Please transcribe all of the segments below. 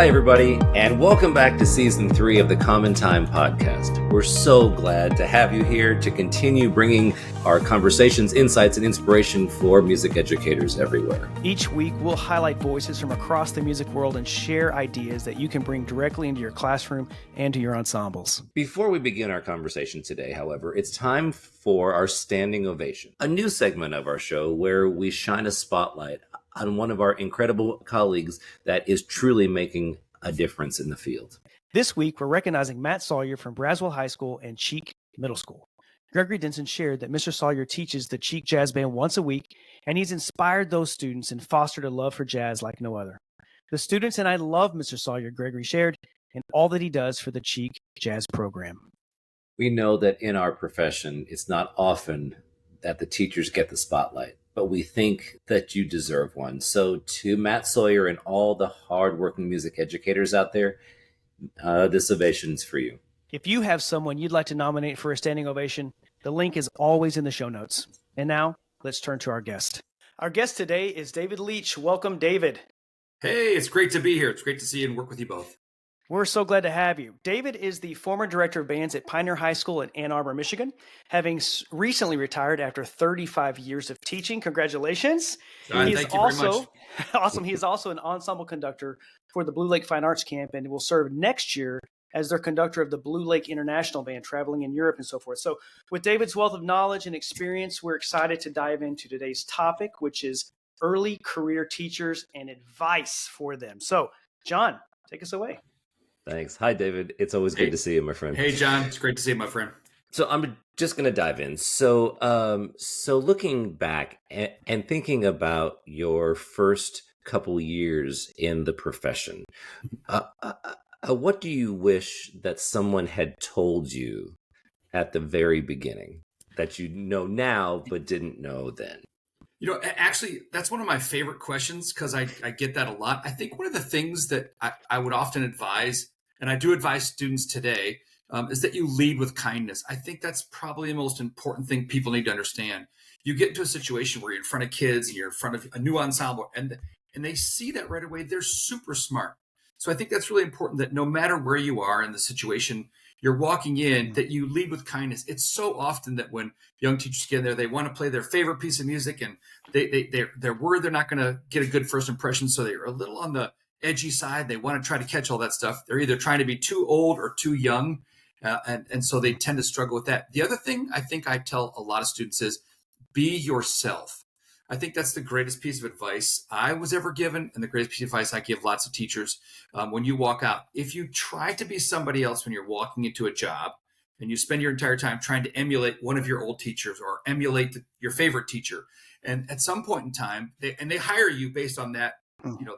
Hi, everybody, and welcome back to Season 3 of the Common Time Podcast. We're so glad to have you here to continue bringing our conversations, insights, and inspiration for music educators everywhere. Each week, we'll highlight voices from across the music world and share ideas that you can bring directly into your classroom and to your ensembles. Before we begin our conversation today, however, it's time for our standing ovation, a new segment of our show where we shine a spotlight on one of our incredible colleagues that is truly making a difference in the field. This week, we're recognizing Matt Sawyer from Braswell High School and Cheek Middle School. Gregory Denson shared that Mr. Sawyer teaches the Cheek Jazz Band once a week, and he's inspired those students and fostered a love for jazz like no other. The students and I love Mr. Sawyer, Gregory shared, and all that he does for the Cheek Jazz program. We know that in our profession, it's not often that the teachers get the spotlight, but we think that you deserve one. So to Matt Sawyer and all the hardworking music educators out there, this ovation's for you. If you have someone you'd like to nominate for a standing ovation, the link is always in the show notes. And now, let's turn to our guest. Our guest today is David Leach. Welcome, David. Hey, it's great to be here. It's great to see you and work with you both. We're so glad to have you. David is the former director of bands at Pioneer High School in Ann Arbor, Michigan, having recently retired after 35 years of teaching. Congratulations. John, thank you very much. Awesome. He is also an ensemble conductor for the Blue Lake Fine Arts Camp and will serve next year as their conductor of the Blue Lake International Band, traveling in Europe and so forth. So with David's wealth of knowledge and experience, we're excited to dive into today's topic, which is early career teachers and advice for them. So, John, take us away. Thanks. Hi, David. It's always good to see you, my friend. Hey, John. It's great to see you, my friend. So I'm just going to dive in. So looking back and thinking about your first couple years in the profession, what do you wish that someone had told you at the very beginning that you know now but didn't know then? You know, actually, that's one of my favorite questions because I get that a lot. I think one of the things that I would often advise, and I do advise students today, is that you lead with kindness. I think that's probably the most important thing people need to understand. You get into a situation where you're in front of kids and you're in front of a new ensemble, and they see that right away. They're super smart. So I think that's really important that no matter where you are in the situation you're walking in, that you lead with kindness. It's so often that when young teachers get in there, they want to play their favorite piece of music and they're worried they're not going to get a good first impression. So they're a little on the edgy side. They want to try to catch all that stuff. They're either trying to be too old or too young. And so they tend to struggle with that. The other thing I think I tell a lot of students is be yourself. I think that's the greatest piece of advice I was ever given, and the greatest piece of advice I give lots of teachers when you walk out. If you try to be somebody else when you're walking into a job and you spend your entire time trying to emulate one of your old teachers or emulate your favorite teacher, and at some point in time, they hire you based on that,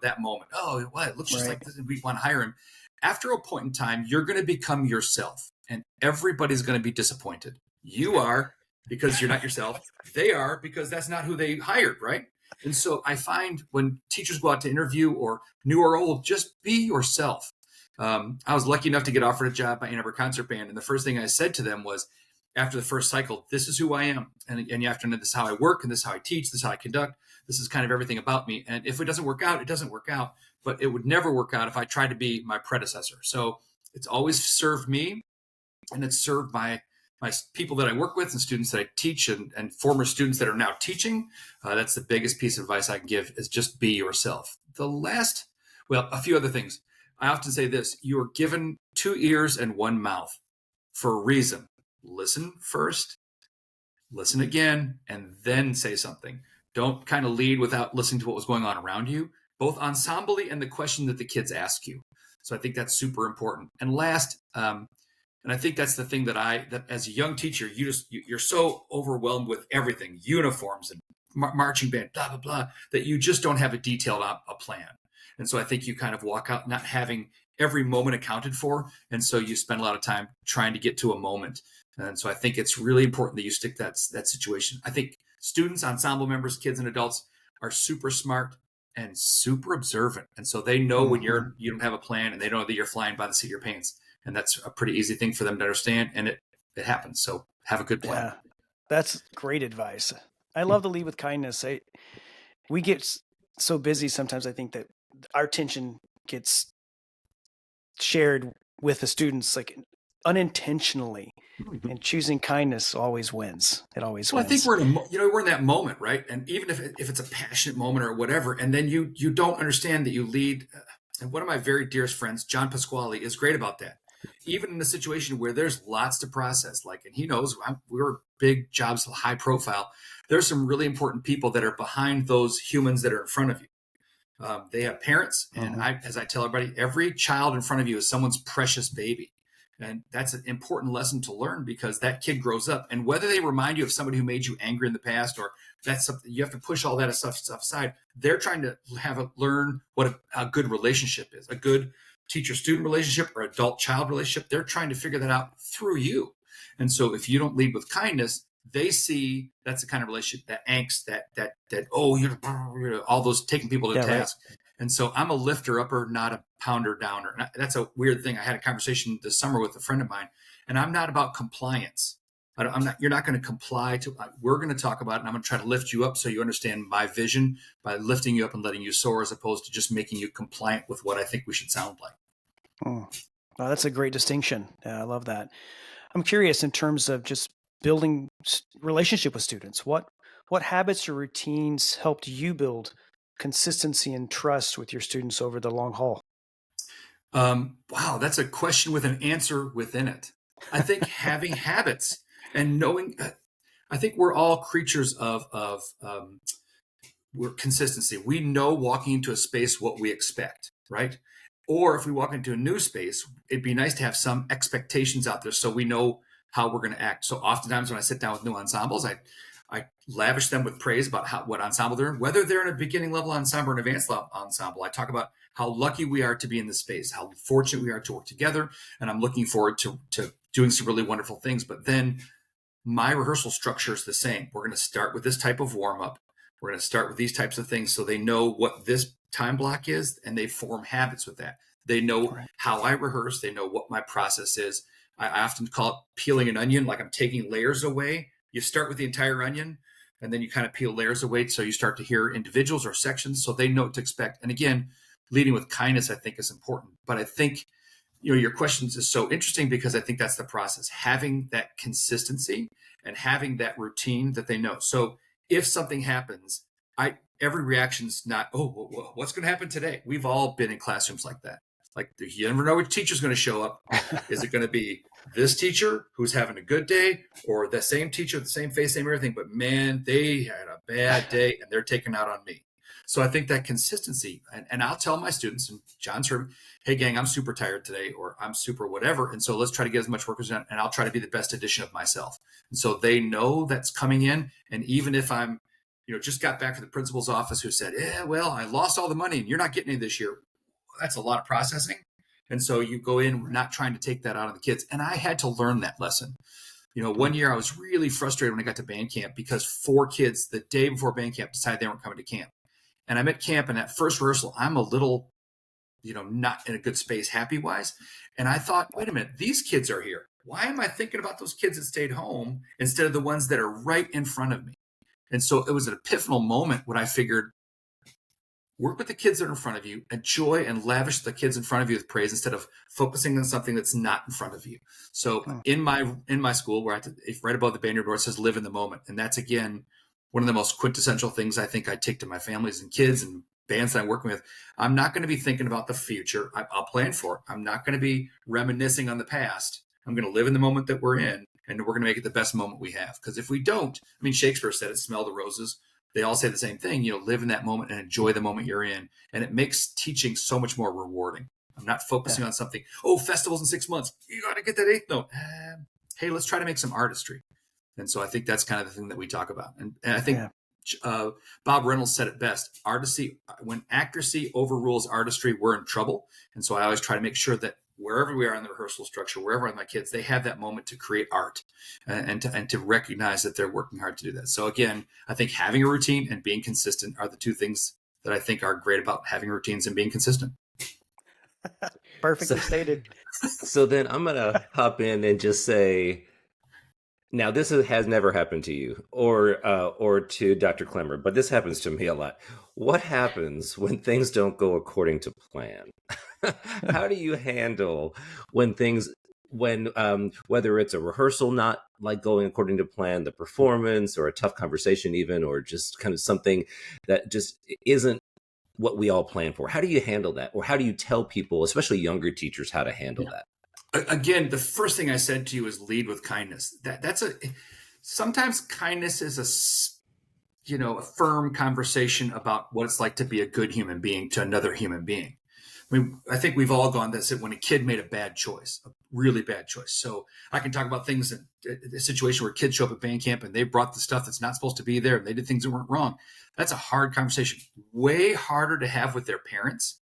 that moment. Oh, well, it looks just like this, and we want to hire him. After a point in time, you're going to become yourself, and everybody's going to be disappointed. You are, because you're not yourself. They are, because that's not who they hired, right? And so I find when teachers go out to interview, or new or old, just be yourself. I was lucky enough to get offered a job by Ann Arbor Concert Band, and the first thing I said to them was, after the first cycle, this is who I am, and you have to know this is how I work, and this is how I teach, this is how I conduct, this is kind of everything about me. And if it doesn't work out, it doesn't work out, but it would never work out if I tried to be my predecessor. So it's always served me, and it's served my people that I work with and students that I teach and former students that are now teaching. That's the biggest piece of advice I can give, is just be yourself. A few other things. I often say this: you are given 2 ears and 1 mouth for a reason. Listen first, listen again, and then say something. Don't kind of lead without listening to what was going on around you, both ensembly and the question that the kids ask you. So I think that's super important. And last, and I think that's the thing that as a young teacher, you're so overwhelmed with everything, uniforms and marching band, blah, blah, blah, that you just don't have a detailed a plan. And so I think you kind of walk out not having every moment accounted for. And so you spend a lot of time trying to get to a moment. And so I think it's really important that you stick that situation. I think students, ensemble members, kids and adults are super smart and super observant. And so they know when you don't have a plan, and they know that you're flying by the seat of your pants. And that's a pretty easy thing for them to understand. And it happens. So have a good plan. Yeah, that's great advice. I love to lead with kindness. We get so busy sometimes, I think, that our attention gets shared with the students, like unintentionally, Mhm. and choosing kindness always wins. It always Well, I think wins. we're we're in that moment, right? And even if it's a passionate moment or whatever, and then you don't understand that you lead. And one of my very dearest friends, John Pasquale, is great about that. Even in a situation where there's lots to process, like, and he knows we're big jobs, high profile. There's some really important people that are behind those humans that are in front of you. They have parents, and as I tell everybody, every child in front of you is someone's precious baby. And that's an important lesson to learn because that kid grows up. And whether they remind you of somebody who made you angry in the past, or that's something you have to push all that stuff aside, they're trying to learn what a good relationship is, a good teacher-student relationship or adult-child relationship. They're trying to figure that out through you. And so if you don't lead with kindness, they see that's the kind of relationship, that angst, that oh, you're all those taking people to task. Right. And so I'm a lifter upper, not a pounder downer. And that's a weird thing. I had a conversation this summer with a friend of mine, and I'm not about compliance. You're not going to comply to. We're going to talk about it, and I'm going to try to lift you up so you understand my vision by lifting you up and letting you soar, as opposed to just making you compliant with what I think we should sound like. Oh, that's a great distinction. I love that. I'm curious in terms of just building relationship with students. What habits or routines helped you build consistency and trust with your students over the long haul? Wow, that's a question with an answer within it. I think having habits and knowing, I think we're all creatures of we're consistency. We know walking into a space what we expect, right? Or if we walk into a new space, it'd be nice to have some expectations out there so we know how we're going to act. So oftentimes when I sit down with new ensembles, I lavish them with praise about what ensemble they're in, whether they're in a beginning level ensemble or an advanced level ensemble. I talk about how lucky we are to be in this space, how fortunate we are to work together, and I'm looking forward to doing some really wonderful things. But then my rehearsal structure is the same. We're going to start with this type of warm-up. We're going to start with these types of things so they know what this time block is, and they form habits with that. They know how I rehearse. They know what my process is. I often call it peeling an onion, like I'm taking layers away. You start with the entire onion, and then you kind of peel layers away so you start to hear individuals or sections so they know what to expect. And again, leading with kindness, I think, is important. But I think, your questions is so interesting because I think that's the process, having that consistency and having that routine that they know. So if something happens, every reaction's not, oh, what's going to happen today? We've all been in classrooms like that. Like, you never know which teacher's going to show up. Is it going to be this teacher who's having a good day, or the same teacher, the same face, same everything, but man, they had a bad day and they're taking out on me. So I think that consistency, and I'll tell my students, and John's heard, hey gang, I'm super tired today, or I'm super whatever. And so let's try to get as much work as done, and I'll try to be the best edition of myself. And so they know that's coming in. And even if I'm, just got back from the principal's office who said, well, I lost all the money and you're not getting any this year. That's a lot of processing. And so you go in not trying to take that out of the kids. And I had to learn that lesson. One year I was really frustrated when I got to band camp because 4 kids the day before band camp decided they weren't coming to camp. And I'm at camp, and that first rehearsal, I'm a little, not in a good space happy-wise. And I thought, wait a minute, these kids are here. Why am I thinking about those kids that stayed home instead of the ones that are right in front of me? And so it was an epiphanal moment when I figured, work with the kids that are in front of you, enjoy and lavish the kids in front of you with praise instead of focusing on something that's not in front of you. So in my school, where right above the banner door, it says live in the moment. And that's, again, one of the most quintessential things I think I take to my families and kids and bands that I'm working with. I'm not going to be thinking about the future. I'll plan for it. I'm not going to be reminiscing on the past. I'm going to live in the moment that we're in, and we're going to make it the best moment we have. Because if we don't, Shakespeare said it, smell the roses. They all say the same thing, live in that moment and enjoy the moment you're in. And it makes teaching so much more rewarding. I'm not focusing on something, festivals in 6 months. You got to get that 8th note. Hey, let's try to make some artistry. And so I think that's kind of the thing that we talk about. And I think Bob Reynolds said it best. When accuracy overrules artistry, we're in trouble. And so I always try to make sure that wherever we are in the rehearsal structure, wherever my kids, they have that moment to create art and to recognize that they're working hard to do that. So again, I think having a routine and being consistent are the 2 things that I think are great about having routines and being consistent. Perfectly stated. So then I'm going to hop in and just say, now, this has never happened to you or to Dr. Clemmer, but this happens to me a lot. What happens when things don't go according to plan? how do you handle when things, whether it's a rehearsal not like going according to plan, the performance, or a tough conversation even, or just kind of something that just isn't what we all plan for? How do you handle that? Or how do you tell people, especially younger teachers, how to handle that? Again, the first thing I said to you is lead with kindness. Sometimes kindness is a firm conversation about what it's like to be a good human being to another human being. I think we've all gone this when a kid made a bad choice, a really bad choice. So I can talk about things in a situation where kids show up at band camp and they brought the stuff that's not supposed to be there and they did things that weren't wrong. That's a hard conversation, way harder to have with their parents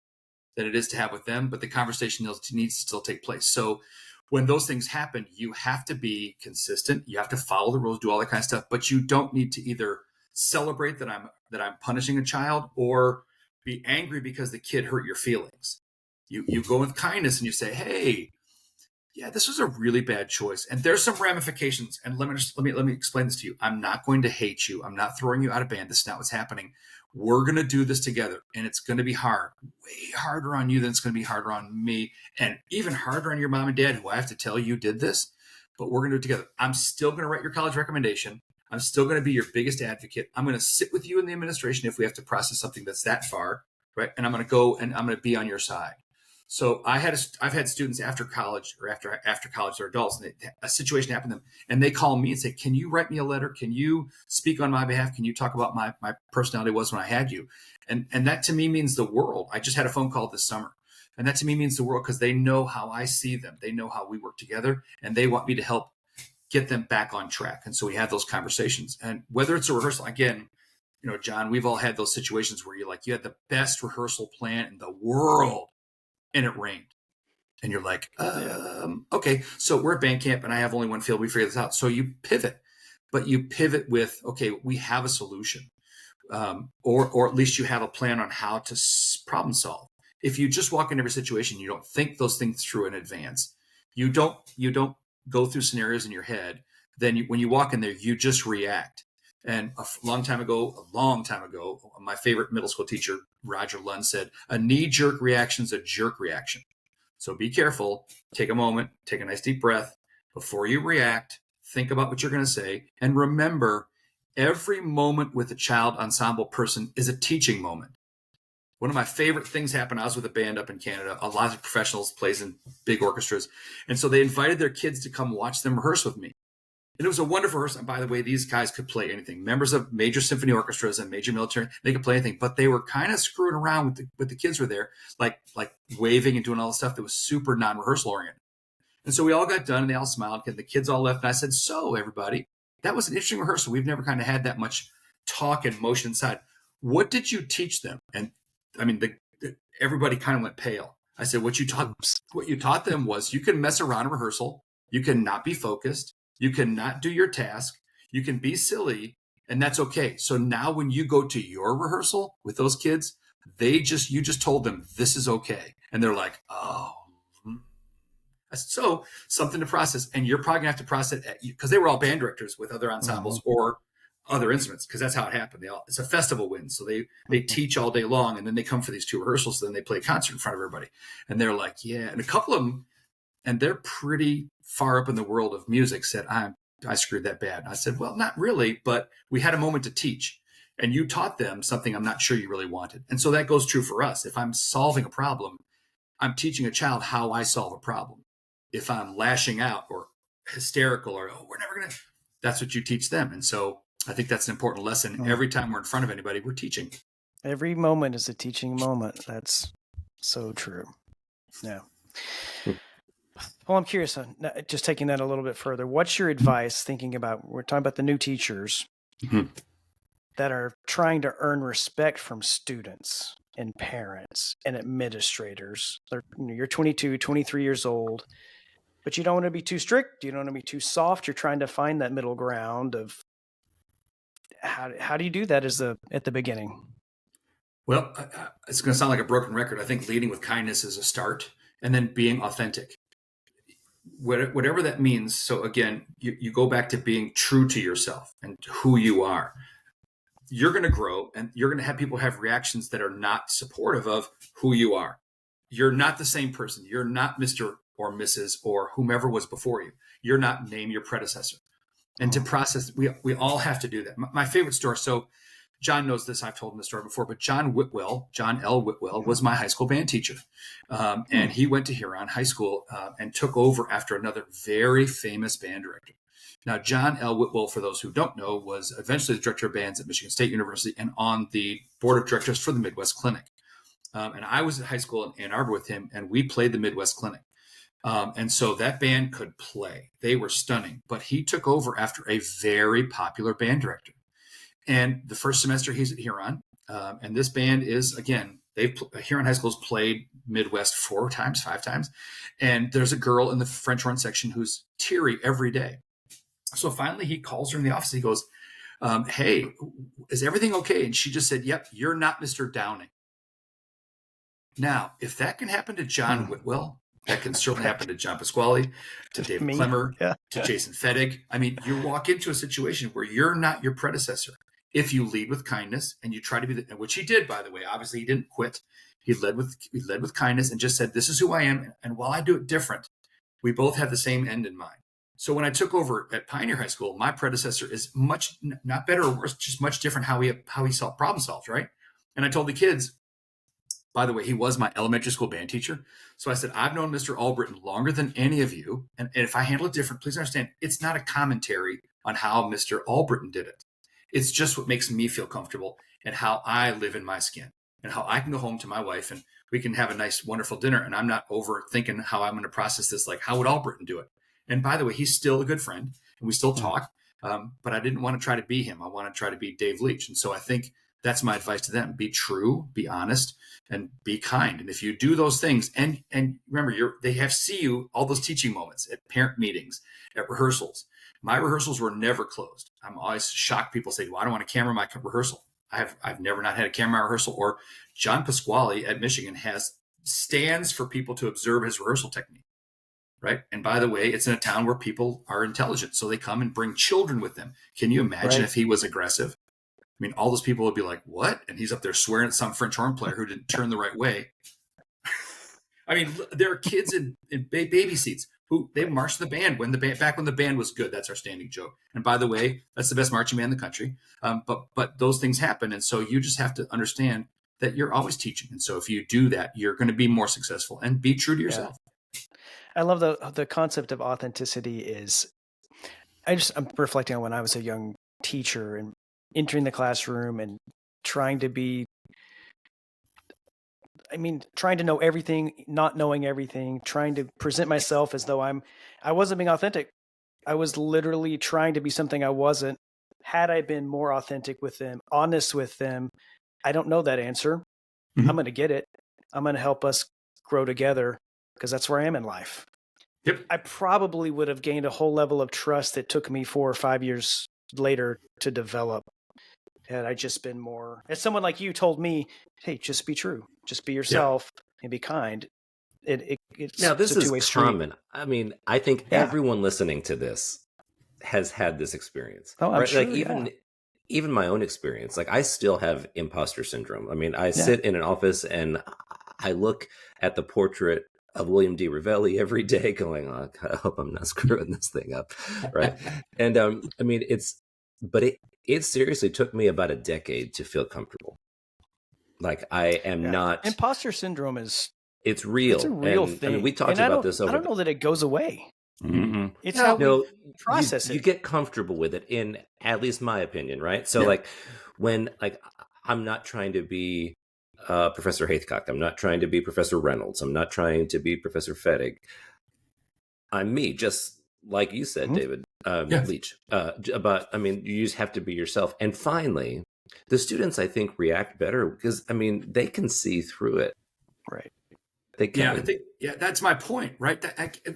than it is to have with them, but the conversation needs to still take place. So when those things happen, you have to be consistent. You have to follow the rules, do all that kind of stuff, but you don't need to either celebrate that I'm punishing a child or be angry because the kid hurt your feelings. You go with kindness and you say, hey, yeah, this was a really bad choice. And there's some ramifications. And let me explain this to you. I'm not going to hate you. I'm not throwing you out of band. This is not what's happening. We're going to do this together. And it's going to be hard, way harder on you than it's going to be harder on me. And even harder on your mom and dad, who I have to tell you did this. But we're going to do it together. I'm still going to write your college recommendation. I'm still going to be your biggest advocate. I'm going to sit with you in the administration if we have to process something that's that far, right? And I'm going to go and I'm going to be on your side. So I've had students after college or after college, they're adults, and a situation happened to them, and they call me and say, "Can you write me a letter? Can you speak on my behalf? Can you talk about my personality was when I had you?" And that to me means the world. I just had a phone call this summer, and that to me means the world because they know how I see them, they know how we work together, and they want me to help get them back on track. And so we have those conversations, and whether it's a rehearsal, again, John, we've all had those situations where you had the best rehearsal plan in the world. And it rained. And you're like, okay, so we're at band camp and I have only one field. We figure this out. So you pivot, but you pivot with, okay, we have a solution. Or at least you have a plan on how to problem solve. If you just walk into every situation, you don't think those things through in advance. You don't go through scenarios in your head. Then when you walk in there, you just react. And a long time ago, my favorite middle school teacher, Roger Lund, said, a knee-jerk reaction is a jerk reaction. So be careful. Take a moment, take a nice deep breath. Before you react, think about what you're going to say. And remember, every moment with a child ensemble person is a teaching moment. One of my favorite things happened, I was with a band up in Canada. A lot of professionals plays in big orchestras. And so they invited their kids to come watch them rehearse with me. And it was a wonderful rehearsal. And by the way, these guys could play anything. Members of major symphony orchestras and major military, they could play anything. But they were kind of screwing around with the kids were there, like waving and doing all the stuff that was super non-rehearsal oriented. And so we all got done and they all smiled and the kids all left. And I said, so everybody, that was an interesting rehearsal. We've never kind of had that much talk and motion inside. What did you teach them? And I mean, everybody kind of went pale. I said, what you taught them was you can mess around in rehearsal. You can not be focused. You cannot do your task. You can be silly, and that's okay. So now when you go to your rehearsal with those kids, you just told them this is okay. And they're like, oh. So something to process. And you're probably going to have to process it because they were all band directors with other ensembles or other instruments because that's how it happened. It's a festival win. So they teach all day long, and then they come for these two rehearsals. Then they play a concert in front of everybody. And they're like, yeah. And a couple of them, and they're pretty far up in the world of music, said, I screwed that bad. And I said, well, not really, but we had a moment to teach. And you taught them something I'm not sure you really wanted. And so that goes true for us. If I'm solving a problem, I'm teaching a child how I solve a problem. If I'm lashing out or hysterical or, we're never going to, that's what you teach them. And so I think that's an important lesson. Every time we're in front of anybody, we're teaching. Every moment is a teaching moment. That's so true. Yeah. Well, I'm curious, just taking that a little bit further, what's your advice thinking about, we're talking about the new teachers that are trying to earn respect from students and parents and administrators. You're 22, 23 years old, but you don't want to be too strict. You don't want to be too soft. You're trying to find that middle ground of how do you do that at the beginning? Well, it's going to sound like a broken record. I think leading with kindness is a start, and then being authentic. Whatever that means. So again, you go back to being true to yourself and who you are. You're going to grow and you're going to have people have reactions that are not supportive of who you are. You're not the same person. You're not Mr. or Mrs. or whomever was before you. You're not name your predecessor. And to process, we all have to do that. My favorite story. So John knows this. I've told him the story before, but John L. Whitwell was my high school band teacher. And he went to Huron High School and took over after another very famous band director. Now, John L. Whitwell, for those who don't know, was eventually the director of bands at Michigan State University and on the board of directors for the Midwest Clinic. And I was at high school in Ann Arbor with him, and we played the Midwest Clinic. And so that band could play. They were stunning. But he took over after a very popular band director. And the first semester he's at Huron. And this band is, again, Huron High School's played Midwest 5 times. And there's a girl in the French horn section who's teary every day. So finally he calls her in the office. He goes, hey, is everything okay? And she just said, yep, you're not Mr. Downing. Now, if that can happen to John Whitwell, that can certainly happen to John Pasquale, to David Clemmer, to Jason Fettig. I mean, you walk into a situation where you're not your predecessor. If you lead with kindness and you try to be, which he did, by the way, obviously he didn't quit. He led with kindness and just said, this is who I am. And while I do it different, we both have the same end in mind. So when I took over at Pioneer High School, my predecessor is much, not better or worse, just much different how he problem solves, right? And I told the kids, by the way, he was my elementary school band teacher. So I said, I've known Mr. Albritton longer than any of you. And if I handle it different, please understand, it's not a commentary on how Mr. Albritton did it. It's just what makes me feel comfortable and how I live in my skin and how I can go home to my wife and we can have a nice, wonderful dinner. And I'm not overthinking how I'm going to process this. Like, how would Albritton do it? And by the way, he's still a good friend and we still talk. But I didn't want to try to be him. I want to try to be Dave Leach. And so I think that's my advice to them. Be true, be honest, and be kind. And if you do those things, and remember, they have see you all those teaching moments at parent meetings, at rehearsals. My rehearsals were never closed. I'm always shocked. People say, well, I don't want a camera in my rehearsal. I've never not had a camera in my rehearsal. Or John Pasquale at Michigan has stands for people to observe his rehearsal technique. Right. And by the way, it's in a town where people are intelligent. So they come and bring children with them. Can you imagine if he was aggressive? I mean, all those people would be like, what? And he's up there swearing at some French horn player who didn't turn the right way. I mean, there are kids in baby seats who they marched the band back when the band was good. That's our standing joke. And by the way, that's the best marching band in the country. But those things happen. And so you just have to understand that you're always teaching. And so if you do that, you're going to be more successful and be true to yourself. I love the concept of authenticity is, I'm reflecting on when I was a young teacher and entering the classroom and trying to know everything, not knowing everything, trying to present myself as though I wasn't being authentic. I was literally trying to be something I wasn't. Had I been more authentic with them, honest with them, I don't know that answer. Mm-hmm. I'm going to get it. I'm going to help us grow together because that's where I am in life. Yep. I probably would have gained a whole level of trust that took me 4 or 5 years later to develop. Had I just been more, as someone like you told me, hey, just be true, just be yourself and be kind. It's now this is common. Street. I mean, I think everyone listening to this has had this experience. Oh, I'm sure, like even my own experience. Like I still have imposter syndrome. I mean, I sit in an office and I look at the portrait of William D. Ravelli every day going, oh, God, I hope I'm not screwing this thing up. Right. And I mean, it seriously took me about a decade to feel comfortable. Like I am not. Imposter syndrome it's real. It's a real thing. I mean, we talked about this over. I don't know that it goes away. Mm-hmm. It's how we process it. You get comfortable with it, in at least my opinion, right? So like when I'm not trying to be Professor Haithcock. I'm not trying to be Professor Reynolds. I'm not trying to be Professor Fettig. I'm me, just like you said, David Leach. But I mean, you just have to be yourself. And finally, the students, I think, react better because, I mean, they can see through it. Right. They can. That's my point, right?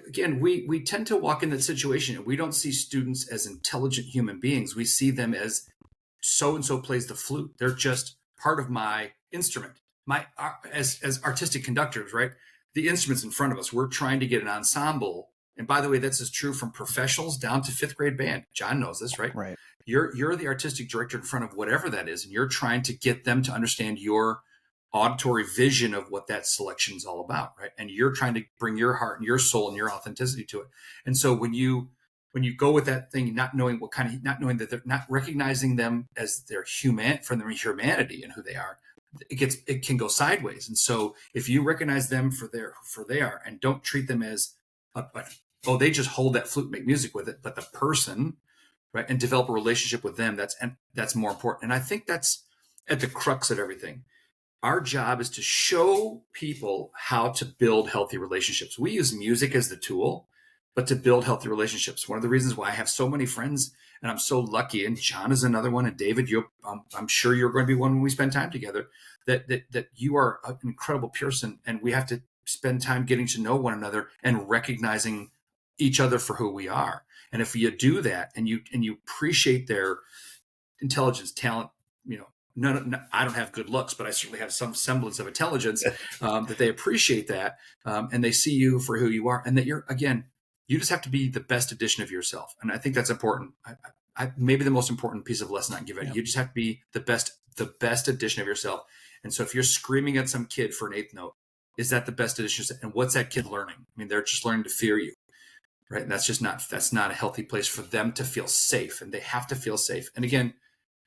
Again, we tend to walk in that situation and we don't see students as intelligent human beings. We see them as so-and-so plays the flute. They're just part of my instrument. As artistic conductors, right? The instrument's in front of us. We're trying to get an ensemble. And by the way, that's as true from professionals down to 5th grade band. John knows this, right? Right. You're the artistic director in front of whatever that is, and you're trying to get them to understand your auditory vision of what that selection is all about, right? And you're trying to bring your heart and your soul and your authenticity to it. And so when you go with that thing, not knowing that they're not recognizing them as their from their humanity and who they are, it can go sideways. And so if you recognize them for they are, and don't treat them as they just hold that flute, make music with it, but the person, right, and develop a relationship with them, that's more important. And I think that's at the crux of everything. Our job is to show people how to build healthy relationships. We use music as the tool, but to build healthy relationships. One of the reasons why I have so many friends, and I'm so lucky, and John is another one, and David, I'm sure you're going to be one when we spend time together, that you are an incredible person, and we have to spend time getting to know one another and recognizing each other for who we are. And if you do that, and you appreciate their intelligence, talent, I don't have good looks, but I certainly have some semblance of intelligence, that they appreciate that, and they see you for who you are, and that you just have to be the best edition of yourself. And I think that's important. Maybe the most important piece of lesson I can give it. Yeah. You just have to be the best edition of yourself. And so if you're screaming at some kid for an eighth note, is that the best edition? And what's that kid learning? I mean, they're just learning to fear you, right? And that's not a healthy place for them to feel safe, and they have to feel safe. And again,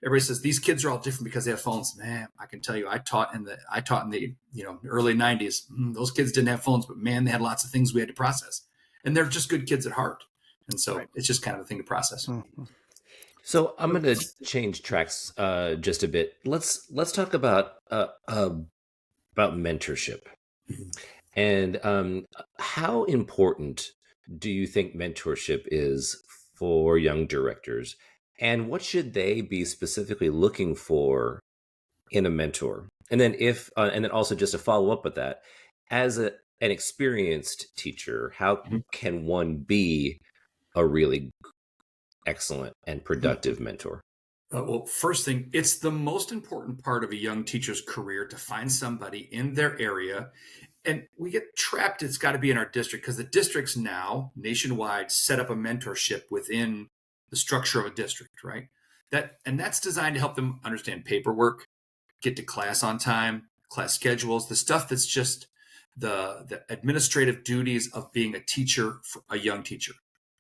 everybody says these kids are all different because they have phones. Man, I can tell you, I taught in the early 90s. Those kids didn't have phones, but man, they had lots of things we had to process, and they're just good kids at heart. And so It's just kind of a thing to process. Mm-hmm. So I'm going to change tracks just a bit. Let's talk about mentorship, and how important do you think mentorship is for young directors? And what should they be specifically looking for in a mentor? And then and then also just to follow up with that, as an experienced teacher, how can one be a really excellent and productive mentor? Well, first thing, it's the most important part of a young teacher's career to find somebody in their area. And we get trapped, it's got to be in our district, because the districts now nationwide set up a mentorship within the structure of a district, right? That's designed to help them understand paperwork, get to class on time, class schedules, the stuff that's just the administrative duties of being a teacher, a young teacher.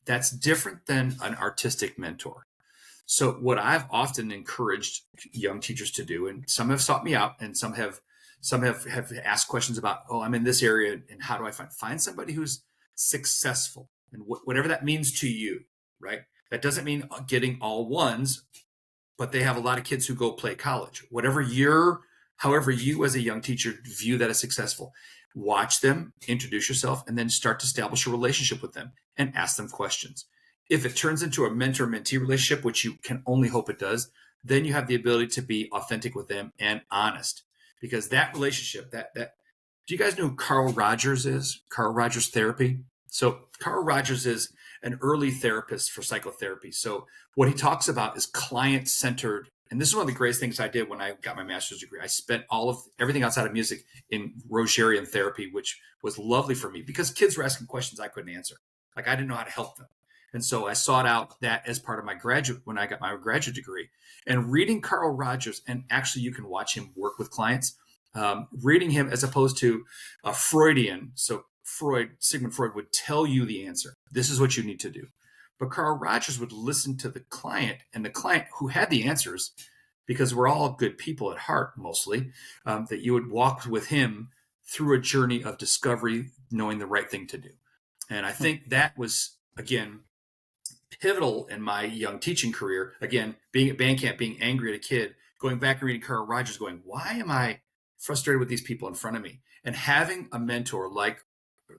That's different than an artistic mentor. So what I've often encouraged young teachers to do, and some have sought me out, and some have asked questions about, I'm in this area, and how do I find somebody who's successful, and whatever that means to you, right? That doesn't mean getting all ones, but they have a lot of kids who go play college. However you as a young teacher view that as successful, watch them, introduce yourself, and then start to establish a relationship with them and ask them questions. If it turns into a mentor-mentee relationship, which you can only hope it does, then you have the ability to be authentic with them and honest. Because that relationship, do you guys know who Carl Rogers is? Carl Rogers Therapy. So Carl Rogers is an early therapist for psychotherapy. So what he talks about is client-centered. And this is one of the greatest things I did when I got my master's degree. I spent everything outside of music in Rogerian therapy, which was lovely for me because kids were asking questions I couldn't answer. Like I didn't know how to help them. And so I sought out that as part of when I got my graduate degree. And reading Carl Rogers, and actually you can watch him work with clients, reading him as opposed to a Freudian. So Sigmund Freud would tell you the answer. This is what you need to do. But Carl Rogers would listen to the client, and the client who had the answers, because we're all good people at heart mostly, that you would walk with him through a journey of discovery, knowing the right thing to do. And I think that was, again, pivotal in my young teaching career. Again, being at band camp, being angry at a kid, going back and reading Carl Rogers, going, why am I frustrated with these people in front of me? And having a mentor like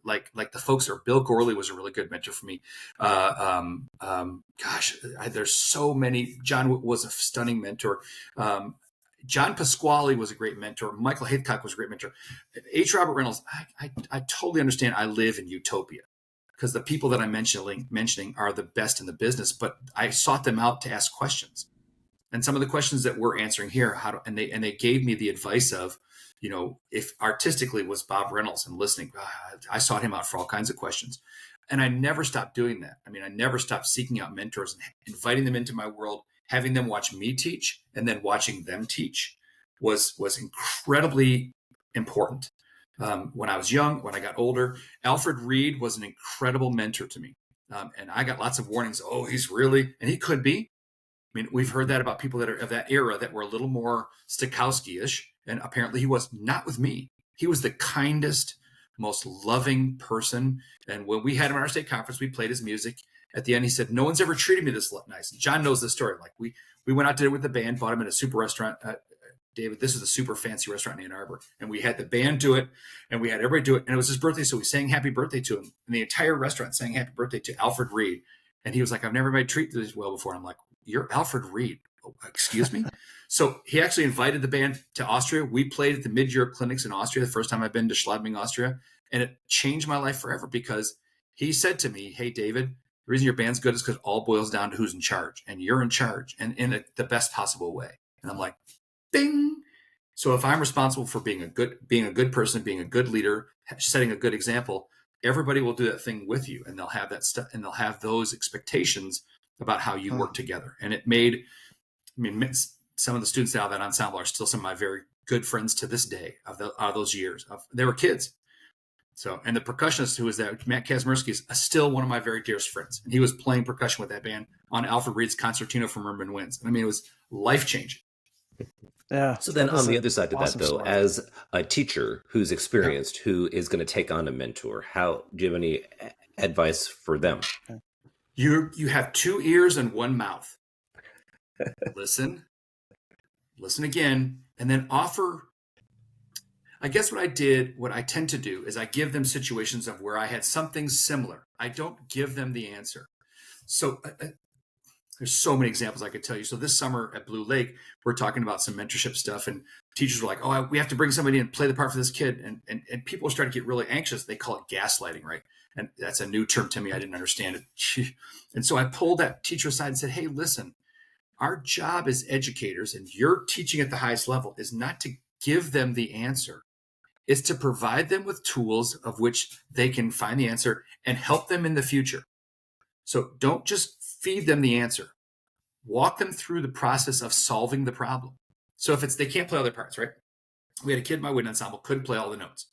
the folks, or Bill Gorley was a really good mentor for me. There's so many. John was a stunning mentor. John Pasquale was a great mentor. Michael Haythcock was a great mentor. H. Robert Reynolds, I totally understand. I live in utopia, because the people that I'm mentioning are the best in the business, but I sought them out to ask questions. And some of the questions that we're answering here, and they gave me the advice of, if artistically was Bob Reynolds, and listening, I sought him out for all kinds of questions. And I never stopped doing that. I mean, I never stopped seeking out mentors and inviting them into my world, having them watch me teach, and then watching them teach was incredibly important. When I was young, when I got older, Alfred Reed was an incredible mentor to me. And I got lots of warnings. Oh, he's really, and he could be. I mean, we've heard that about people that are of that era that were a little more Stokowski-ish, and apparently he was not with me. He was the kindest, most loving person. And when we had him at our state conference, we played his music. At the end, he said, "No one's ever treated me this nice." John knows this story. Like we went out to dinner with the band, bought him in a super restaurant. David, this is a super fancy restaurant in Ann Arbor. And we had the band do it, and we had everybody do it. And it was his birthday, so we sang happy birthday to him. And the entire restaurant sang happy birthday to Alfred Reed. And he was like, "I've never made treat this well before." And I'm like, "You're Alfred Reed." Oh, excuse me? So he actually invited the band to Austria. We played at the Mid-Europe Clinics in Austria, the first time I've been to Schladming, Austria. And it changed my life forever because he said to me, "Hey, David, the reason your band's good is because it all boils down to who's in charge. And you're in charge, and in the best possible way." And I'm like, ding. So if I'm responsible for being a good person, being a good leader, setting a good example, everybody will do that thing with you, and they'll have that stuff, and they'll have those expectations about how you work together. And it made, some of the students out of that ensemble are still some of my very good friends to this day of those years. They were kids. So, and the percussionist who was there, Matt Kazmersky, is still one of my very dearest friends. And he was playing percussion with that band on Alfred Reed's Concertino from Urban Winds. And it was life-changing. Yeah. So then on the other side of that, though, story. as a teacher who's experienced, who is going to take on a mentor, do you have any advice for them? You have 2 ears and 1 mouth. Listen again, and then offer. I guess what I tend to do is I give them situations of where I had something similar. I don't give them the answer. So there's so many examples I could tell you. So this summer at Blue Lake, we're talking about some mentorship stuff, and teachers were like, "Oh, we have to bring somebody in and play the part for this kid." And people started to get really anxious. They call it gaslighting, right? And that's a new term to me. I didn't understand it. And so I pulled that teacher aside and said, "Hey, listen, our job as educators, and you're teaching at the highest level, is not to give them the answer. It's to provide them with tools of which they can find the answer and help them in the future. So don't just feed them the answer. Walk them through the process of solving the problem." So if they can't play all their parts, right? We had a kid in my wind ensemble, couldn't play all the notes.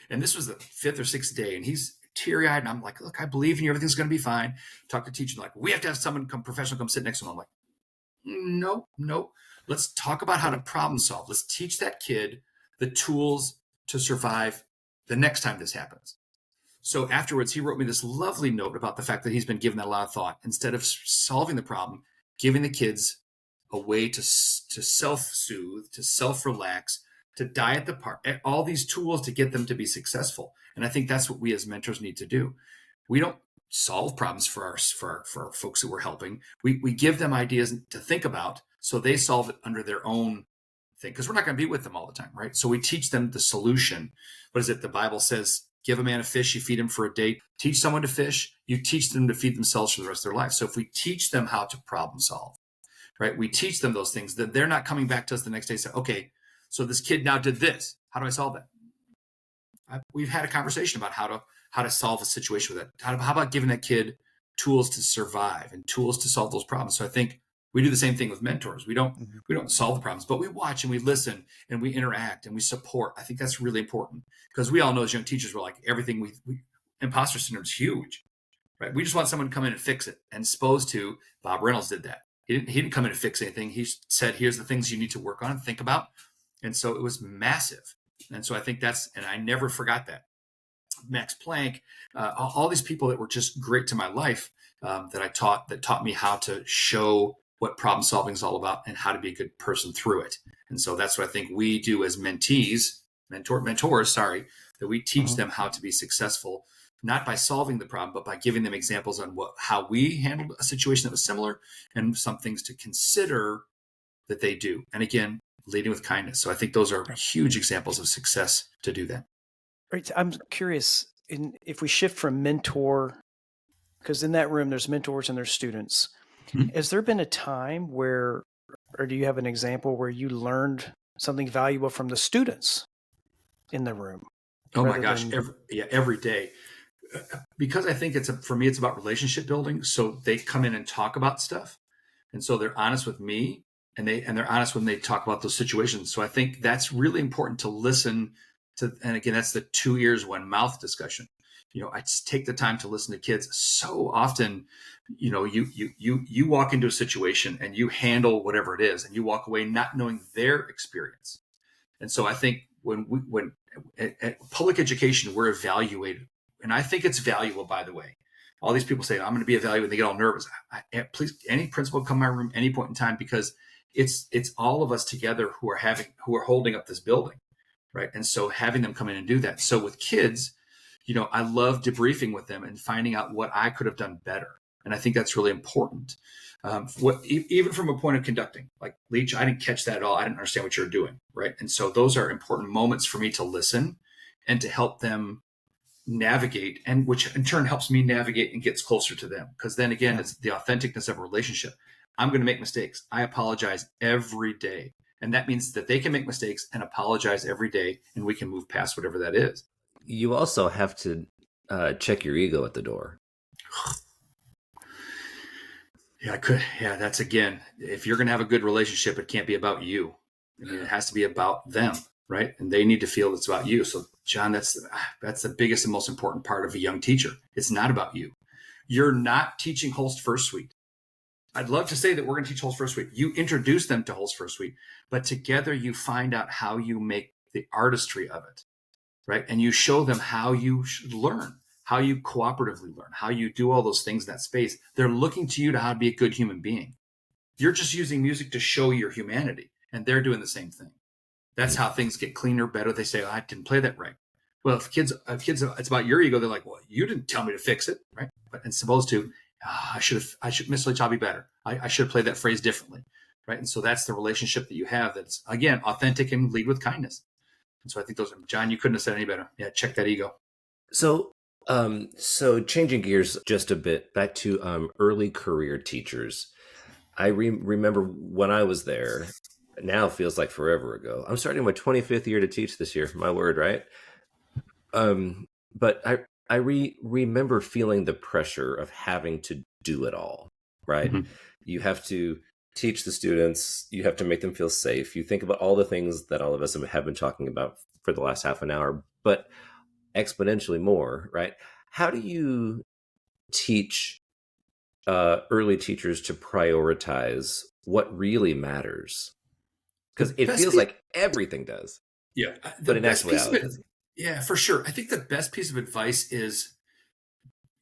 And this was the 5th or 6th day, and he's teary-eyed, and I'm like, "Look, I believe in you. Everything's going to be fine." Talk to the teacher, like, "We have to have someone professional come sit next to him." I'm like, no. Let's talk about how to problem solve. Let's teach that kid the tools to survive the next time this happens. So afterwards, he wrote me this lovely note about the fact that he's been given that a lot of thought. Instead of solving the problem, giving the kids a way to self-soothe, to self-relax, to diet the part, all these tools to get them to be successful. And I think that's what we as mentors need to do. We don't solve problems for our folks that we're helping. We give them ideas to think about, so they solve it under their own thing, because we're not going to be with them all the time, right? So we teach them the solution. What is it? The Bible says, "Give a man a fish, you feed him for a day." Teach someone to fish, you teach them to feed themselves for the rest of their life. So if we teach them how to problem solve, right? We teach them those things, that they're not coming back to us the next day and say, "Okay, so this kid now did this. How do I solve it?" We've had a conversation about how to solve a situation with it. How about giving that kid tools to survive and tools to solve those problems? So I think we do the same thing with mentors. We don't solve the problems, but we watch and we listen and we interact and we support. I think that's really important, because we all know as young teachers, we're like, everything imposter syndrome is huge, right? We just want someone to come in and fix it. And supposed to, Bob Reynolds did that. He didn't come in and fix anything. He said, "Here's the things you need to work on and think about." And so it was massive. And so I think and I never forgot that. Max Planck, all these people that were just great to my life, that taught me how to show what problem solving is all about and how to be a good person through it. And so that's what I think we do as mentors, that we teach them how to be successful, not by solving the problem, but by giving them examples on how we handled a situation that was similar and some things to consider that they do. And again, leading with kindness. So I think those are huge examples of success to do that. Right. I'm curious, if we shift from mentor, because in that room there's mentors and there's students. Has there been a time or do you have an example where you learned something valuable from the students in the room? Oh my gosh, every day. Because I think for me, it's about relationship building. So they come in and talk about stuff. And so they're honest with me, and they're honest when they talk about those situations. So I think that's really important, to listen and again, that's the 2 ears, one mouth discussion. I take the time to listen to kids. So often, you walk into a situation and you handle whatever it is, and you walk away not knowing their experience. And so I think when at public education, we're evaluated, and I think it's valuable, by the way. All these people say, I'm going to be evaluated, and they get all nervous. Please, any principal come to my room any point in time, because it's all of us together who are holding up this building, right? And so having them come in and do that. So with kids, I love debriefing with them and finding out what I could have done better. And I think that's really important. Even from a point of conducting, like Leach, I didn't catch that at all. I didn't understand what you're doing, right? And so those are important moments for me to listen and to help them navigate, and which in turn helps me navigate and gets closer to them. Because then again, it's the authenticness of a relationship. I'm going to make mistakes. I apologize every day. And that means that they can make mistakes and apologize every day, and we can move past whatever that is. You also have to check your ego at the door. Yeah, that's, again, if you're going to have a good relationship, it can't be about you. I mean, it has to be about them, right? And they need to feel it's about you. So, John, that's the biggest and most important part of a young teacher. It's not about you. You're not teaching Holst First Suite. I'd love to say that we're going to teach Holst First Suite. You introduce them to Holst First Suite, but together you find out how you make the artistry of it, right? And you show them how you should learn, how you cooperatively learn, how you do all those things in that space. They're looking to you to how to be a good human being. You're just using music to show your humanity, and they're doing the same thing. That's how things get cleaner, better. They say, I didn't play that right. Well, if kids, it's about your ego. They're like, well, you didn't tell me to fix it, right? But it's supposed to, I should, Miss Leach, I'll be better. I should have played that phrase differently, right? And so that's the relationship that you have. That's, again, authentic and lead with kindness. And so I think John, you couldn't have said any better. Yeah, check that ego. So changing gears just a bit, back to early career teachers. I remember when I was there. Now feels like forever ago. I'm starting my 25th year to teach this year. My word, right? But I remember feeling the pressure of having to do it all, right? Mm-hmm. You have to teach the students. You have to make them feel safe. You think about all the things that all of us have been talking about for the last half an hour, but exponentially more, right? How do you teach early teachers to prioritize what really matters? Because it feels like everything does. Yeah. But in actuality, yeah, for sure. I think the best piece of advice is,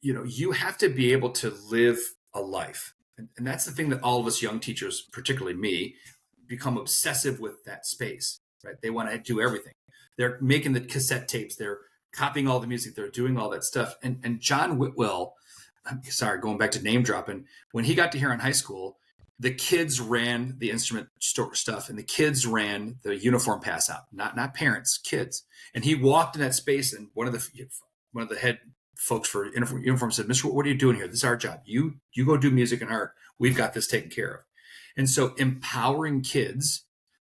you have to be able to live a life. And that's the thing that all of us young teachers, particularly me, become obsessive with that space, right? They want to do everything. They're making the cassette tapes. They're copying all the music. They're doing all that stuff. And John Whitwell, going back to name dropping, when he got to Huron High School, the kids ran the instrument store stuff, and the kids ran the uniform pass out, not parents, kids. And he walked in that space, and one of the head folks for uniform said, "Mr. What are you doing here? This is our job. You go do music and art. We've got this taken care of." And so empowering kids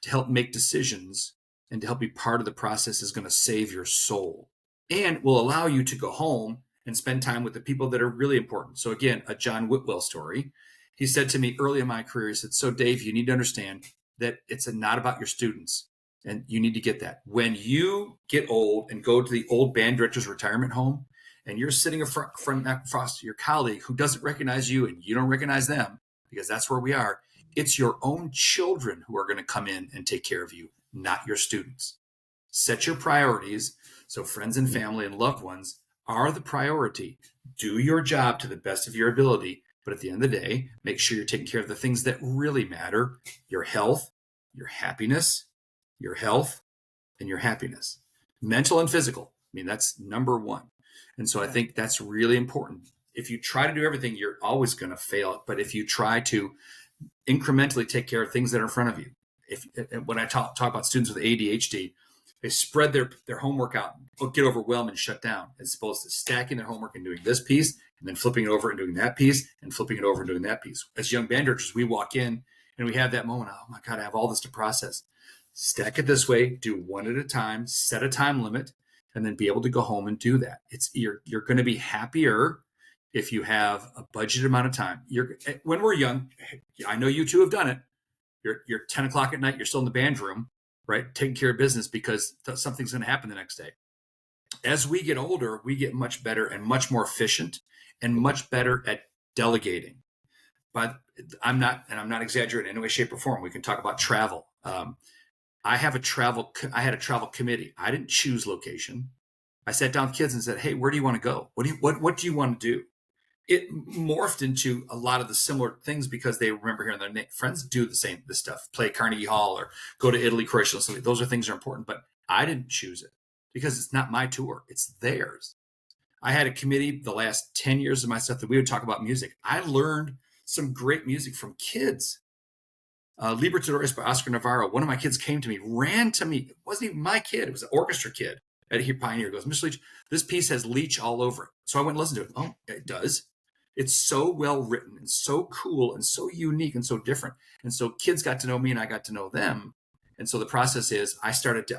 to help make decisions and to help be part of the process is going to save your soul and will allow you to go home and spend time with the people that are really important. So again, a John Whitwell story. He said to me early in my career, he said, "So Dave, you need to understand that it's not about your students, and you need to get that. When you get old and go to the old band director's retirement home, and you're sitting across your colleague who doesn't recognize you and you don't recognize them, because that's where we are, it's your own children who are going to come in and take care of you, not your students. Set your priorities. So friends and family and loved ones are the priority. Do your job to the best of your ability. But at the end of the day, make sure you're taking care of the things that really matter: your health, your happiness, your health, and your happiness, mental and physical. I mean, that's number one. And so I think that's really important. If you try to do everything, you're always going to fail. But if you try to incrementally take care of things that are in front of you, when I talk about students with ADHD, they spread their homework out, get overwhelmed and shut down, as opposed to stacking their homework and doing this piece and then flipping it over and doing that piece and flipping it over and doing that piece. As young band directors, we walk in and we have that moment, oh my God, I have all this to process. Stack it this way, do one at a time, set a time limit, and then be able to go home and do that. You're going to be happier if you have a budgeted amount of time. When we're young, I know you two have done it. You're 10 o'clock at night, you're still in the band room, right? Taking care of business because something's going to happen the next day. As we get older, we get much better and much more efficient and much better at delegating. But I'm not exaggerating in any way, shape, or form. We can talk about travel. I had a travel committee. I didn't choose location. I sat down with kids and said, "Hey, where do you want to go? What do you want to do?" It morphed into a lot of the similar things because they remember hearing their friends do this stuff, play Carnegie Hall or go to Italy, Croatia. So those are things that are important, but I didn't choose it because it's not my tour. It's theirs. I had a committee the last 10 years of my stuff that we would talk about music. I learned some great music from kids. Libertadores by Oscar Navarro. One of my kids came to me, ran to me. It wasn't even my kid. It was an orchestra kid at Pioneer. He goes, "Mr. Leach, this piece has Leach all over it." So I went and listened to it. Oh, it does. It's so well written and so cool and so unique and so different. And so kids got to know me and I got to know them. And so the process is I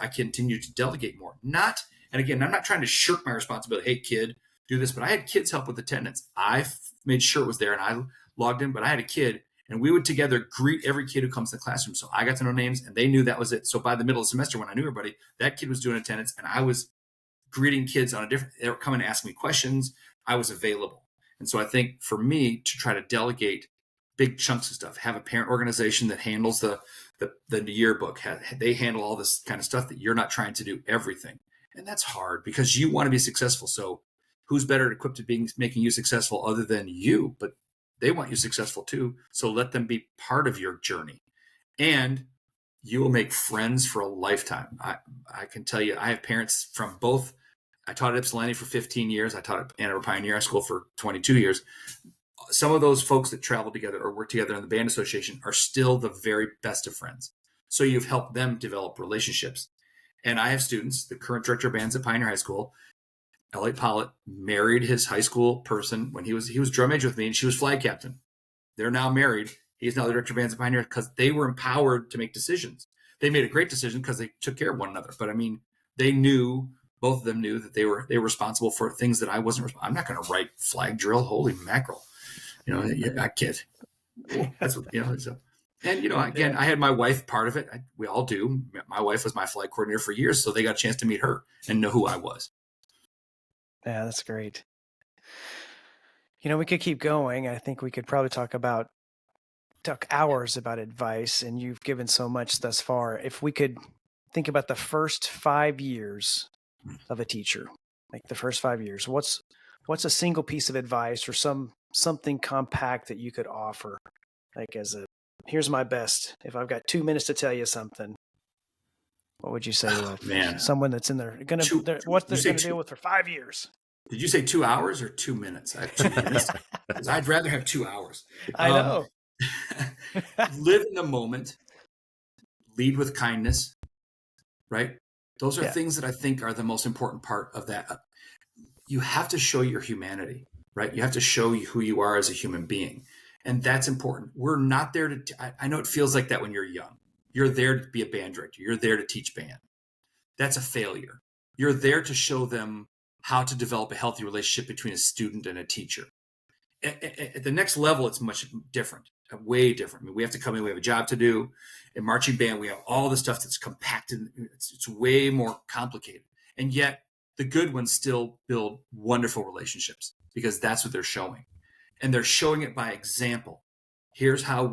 continued to delegate more. And again, I'm not trying to shirk my responsibility. "Hey, kid, do this." But I had kids help with attendance. I made sure it was there and I logged in, but I had a kid and we would together greet every kid who comes to the classroom. So I got to know names and they knew that was it. So by the middle of the semester, when I knew everybody, that kid was doing attendance and I was greeting kids they were coming to ask me questions. I was available. And so I think for me to try to delegate big chunks of stuff, have a parent organization that handles the yearbook, they handle all this kind of stuff that you're not trying to do everything. And that's hard because you want to be successful. So who's better equipped to making you successful other than you? But they want you successful too. So let them be part of your journey. And you will make friends for a lifetime. I can tell you, I have parents from both. I taught at Ypsilanti for 15 years. I taught at Ann Arbor Pioneer High School for 22 years. Some of those folks that travel together or work together in the band association are still the very best of friends. So you've helped them develop relationships. And I have students, the current director of bands at Pioneer High School, Elliot Pollitt, married his high school person when he was drum major with me and she was flag captain. They're now married. He's now the director of bands at Pioneer because they were empowered to make decisions. They made a great decision because they took care of one another. But I mean, both of them knew that they were responsible for things that I wasn't. I'm not going to write flag drill. Holy mackerel. I can't. That's what, so. And, again, I had my wife part of it. We all do. My wife was my flag coordinator for years. So they got a chance to meet her and know who I was. Yeah, that's great. We could keep going. I think we could probably talk hours about advice, and you've given so much thus far. If we could think about the first 5 years of a teacher, like the first 5 years, what's a single piece of advice or something compact that you could offer? Like here's my best. If I've got 2 minutes to tell you something, what would you say to someone that's in there what they're going to deal with for 5 years? Did you say 2 hours or 2 minutes? I have 2 minutes. I'd rather have 2 hours. I know. Live in the moment. Lead with kindness. Right? Those are things that I think are the most important part of that. You have to show your humanity, right? You have to show who you are as a human being. And that's important. We're not there I know it feels like that when you're young. You're there to be a band director. You're there to teach band. That's a failure. You're there to show them how to develop a healthy relationship between a student and a teacher. At the next level, it's much different, way different. I mean, we have to come in, we have a job to do. In marching band, we have all the stuff that's compacted. It's way more complicated. And yet the good ones still build wonderful relationships because that's what they're showing. And they're showing it by example. Here's how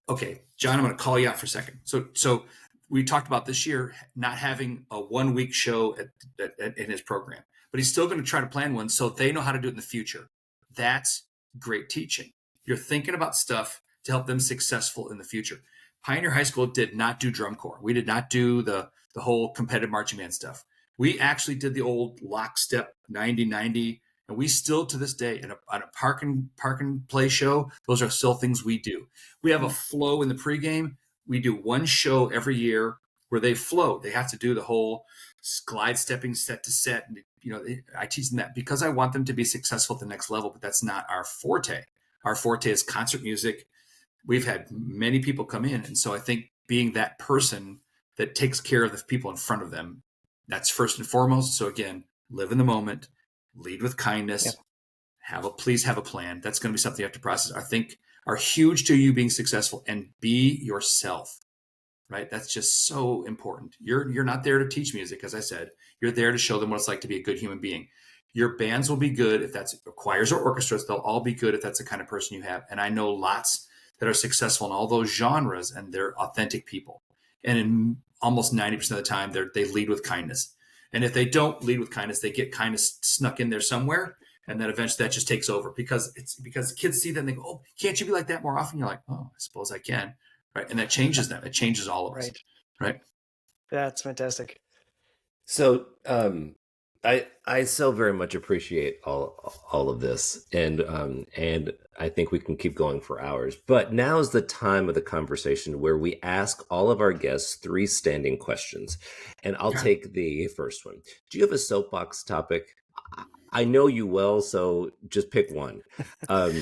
okay, John, I'm going to call you out for a second. So we talked about this year not having a 1 week show in his program, but he's still going to try to plan one so they know how to do it in the future. That's great teaching. You're thinking about stuff to help them successful in the future. Pioneer High School did not do drum corps. We did not do the whole competitive marching band stuff. We actually did the old lockstep 90-90, and we still to this day on a park and play show, those are still things we do. We have a flow in the pregame. We do one show every year where they flow. They have to do the whole glide stepping set to set. I teach them that because I want them to be successful at the next level, but that's not our forte. Our forte is concert music. We've had many people come in. And so I think being that person that takes care of the people in front of them, that's first and foremost. So again, live in the moment, lead with kindness, please have a plan. That's going to be something you have to process. I think are huge to you being successful, and be yourself. right? That's just so important. You're not there to teach music, as I said. You're there to show them what it's like to be a good human being. Your bands will be good if that's choirs or orchestras. They'll all be good if that's the kind of person you have. And I know lots that are successful in all those genres, and they're authentic people. And in almost 90% of the time, they lead with kindness. And if they don't lead with kindness, they get kind of snuck in there somewhere. And then eventually that just takes over because kids see that and they go, oh, can't you be like that more often? You're like, oh, I suppose I can. Right. And that changes them. It changes all of us. Right. That's fantastic. So, I so very much appreciate all of this, and I think we can keep going for hours. But now is the time of the conversation where we ask all of our guests 3 standing questions, and I'll take the first one. Do you have a soapbox topic? I know you well, so just pick one. A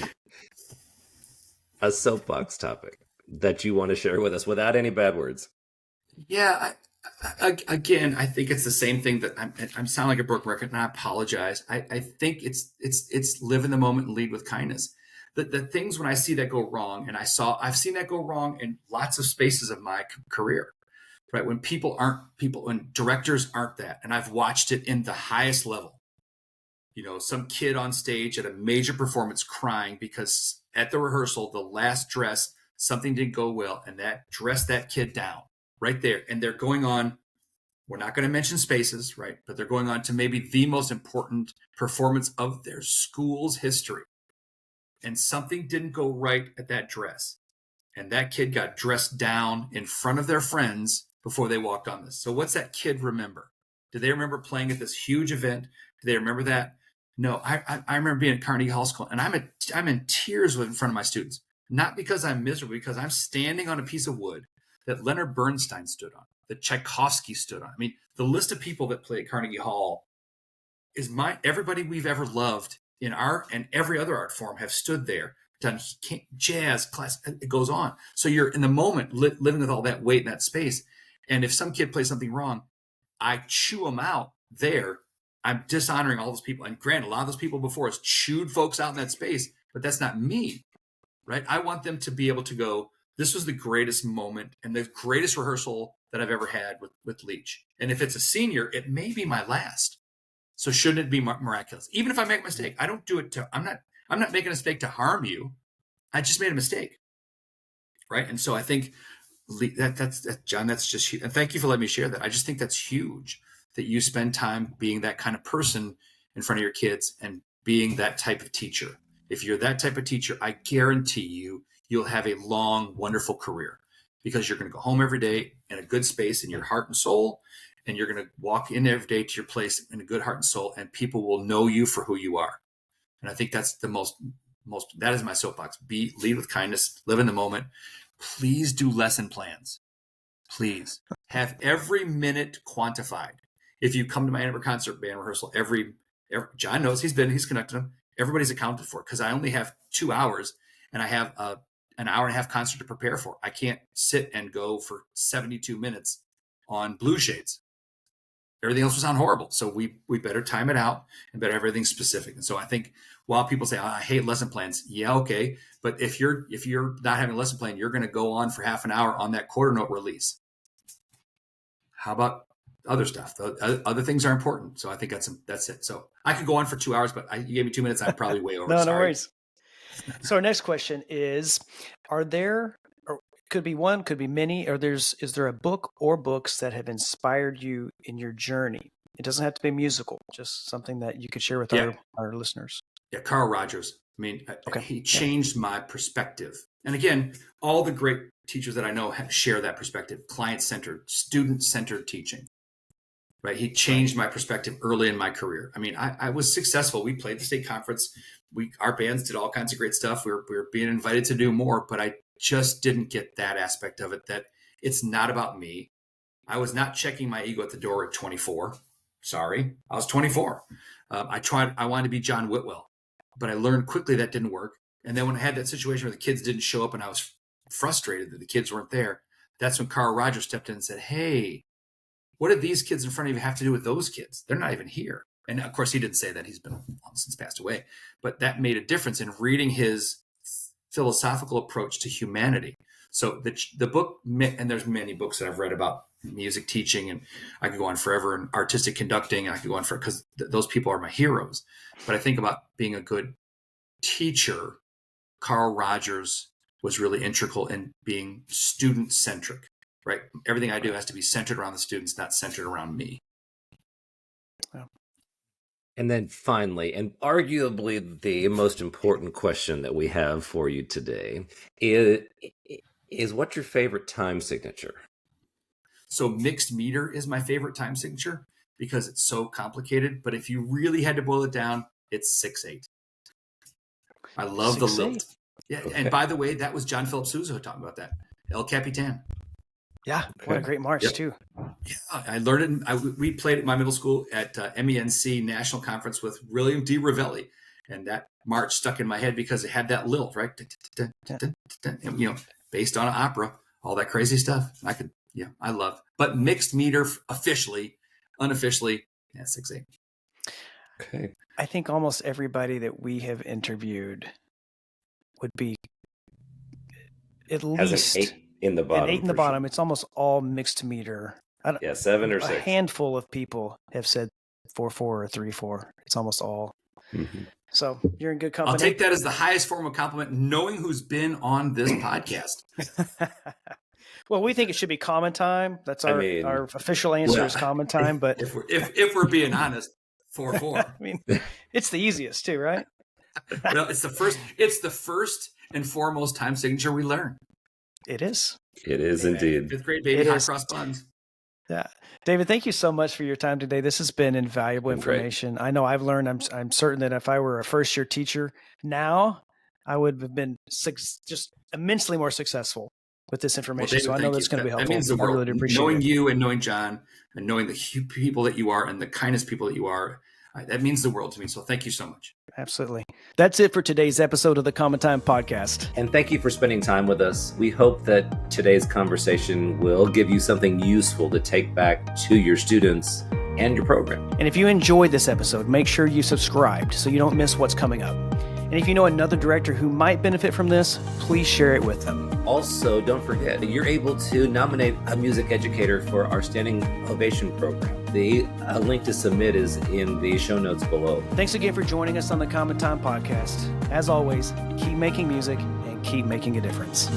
soapbox topic that you want to share with us without any bad words. Yeah. Again, I think it's the same thing that I'm sounding like a broken record, and I apologize. I think it's live in the moment and lead with kindness. The things when I see that go wrong, and I've seen that go wrong in lots of spaces of my career, right? When when directors aren't that, and I've watched it in the highest level. Some kid on stage at a major performance crying because at the rehearsal, the last dress, something didn't go well, and that dressed that kid down. Right there. And they're going on, we're not going to mention spaces, right? But they're going on to maybe the most important performance of their school's history. And something didn't go right at that dress. And that kid got dressed down in front of their friends before they walked on this. So what's that kid remember? Do they remember playing at this huge event? Do they remember that? No, I remember being at Carnegie Hall School, and I'm in tears in front of my students. Not because I'm miserable, because I'm standing on a piece of wood that Leonard Bernstein stood on, that Tchaikovsky stood on. I mean, the list of people that play at Carnegie Hall is everybody we've ever loved in art and every other art form have stood there, done jazz, class, it goes on. So you're in the moment living with all that weight in that space. And if some kid plays something wrong, I chew them out there. I'm dishonoring all those people. And granted, a lot of those people before us chewed folks out in that space, but that's not me, right? I want them to be able to go, this was the greatest moment and the greatest rehearsal that I've ever had with Leach. And if it's a senior, it may be my last. So shouldn't it be miraculous? Even if I make a mistake, I don't do it I'm not making a mistake to harm you. I just made a mistake. Right. And so I think that's John, that's just huge. And thank you for letting me share that. I just think that's huge that you spend time being that kind of person in front of your kids and being that type of teacher. If you're that type of teacher, I guarantee you'll have a long, wonderful career because you're going to go home every day in a good space in your heart and soul. And you're going to walk in every day to your place in a good heart and soul, and people will know you for who you are. And I think that's the most, that is my soapbox. Lead with kindness, live in the moment. Please do lesson plans. Please have every minute quantified. If you come to my Edinburgh concert band rehearsal, every John knows he's conducted them. Everybody's accounted for because I only have 2 hours and I have an hour and a half concert to prepare for. I can't sit and go for 72 minutes on Blue Shades. Everything else will sound horrible. So we better time it out and better have everything specific. And so I think while people say, I hate lesson plans. Yeah, okay. But if you're not having a lesson plan, you're going to go on for half an hour on that quarter note release. How about other stuff? The other things are important. So I think that's it. So I could go on for 2 hours, but you gave me 2 minutes. I'm probably way over. No worries. So our next question is, could be one, could be many, or is there a book or books that have inspired you in your journey? It doesn't have to be musical, just something that you could share with our listeners. Yeah, Carl Rogers. I mean, he changed my perspective. And again, all the great teachers that I know share that perspective, client-centered, student-centered teaching. Right? He changed my perspective early in my career. I mean, I was successful. We played the state conference. Our bands did all kinds of great stuff. We were being invited to do more, but I just didn't get that aspect of it, that it's not about me. I was not checking my ego at the door at 24. Sorry, I was 24. I wanted to be John Whitwell, but I learned quickly that didn't work. And then when I had that situation where the kids didn't show up and I was frustrated that the kids weren't there, that's when Carl Rogers stepped in and said, hey, what do these kids in front of you have to do with those kids? They're not even here. And of course, he didn't say that. He's been long since passed away. But that made a difference in reading his philosophical approach to humanity. So the book, and there's many books that I've read about music teaching, and I could go on forever, and artistic conducting, and I could go on for, because those people are my heroes. But I think about being a good teacher. Carl Rogers was really integral in being student centric, right? Everything I do has to be centered around the students, not centered around me. And then finally, and arguably the most important question that we have for you today is what's your favorite time signature? So mixed meter is my favorite time signature because it's so complicated. But if you really had to boil it down, it's 6/8. I love the lilt. Yeah. Okay. And by the way, that was John Philip Sousa who taught me about that. El Capitan. Yeah. What a great march too. Yeah, I learned it. We played at my middle school at MENC National Conference with William D. Ravelli. And that march stuck in my head because it had that lilt, right? And, based on an opera, all that crazy stuff. I love. But mixed meter officially, unofficially, 6/8. Okay. I think almost everybody that we have interviewed would be at least an 8 in the bottom. An 8 in the bottom. Sure. It's almost all mixed meter. 7 or 6. A handful of people have said 4/4 or 3/4. It's almost all. Mm-hmm. So you're in good company. I'll take that as the highest form of compliment, knowing who's been on this podcast. Well, we think it should be common time. That's our official answer is common time. But if we're being honest, 4/4. I mean, it's the easiest too, right? Well, it's the first and foremost time signature we learn. It is. It is indeed. 5th grade, baby, hot cross buns. Yeah. David, thank you so much for your time today. This has been invaluable information. Great. I know I've learned. I'm certain that if I were a first-year teacher now, I would have been just immensely more successful with this information. Well, David, so I know that's going to be helpful. That means the world. Really appreciate knowing it. You and knowing John and knowing the people that you are and the kindest people that you are, that means the world to me. So thank you so much. Absolutely. That's it for today's episode of the Common Time Podcast. And thank you for spending time with us. We hope that today's conversation will give you something useful to take back to your students and your program. And if you enjoyed this episode, make sure you subscribed so you don't miss what's coming up. And if you know another director who might benefit from this, please share it with them. Also, don't forget, you're able to nominate a music educator for our Standing Ovation program. The link to submit is in the show notes below. Thanks again for joining us on the Common Time Podcast. As always, keep making music and keep making a difference.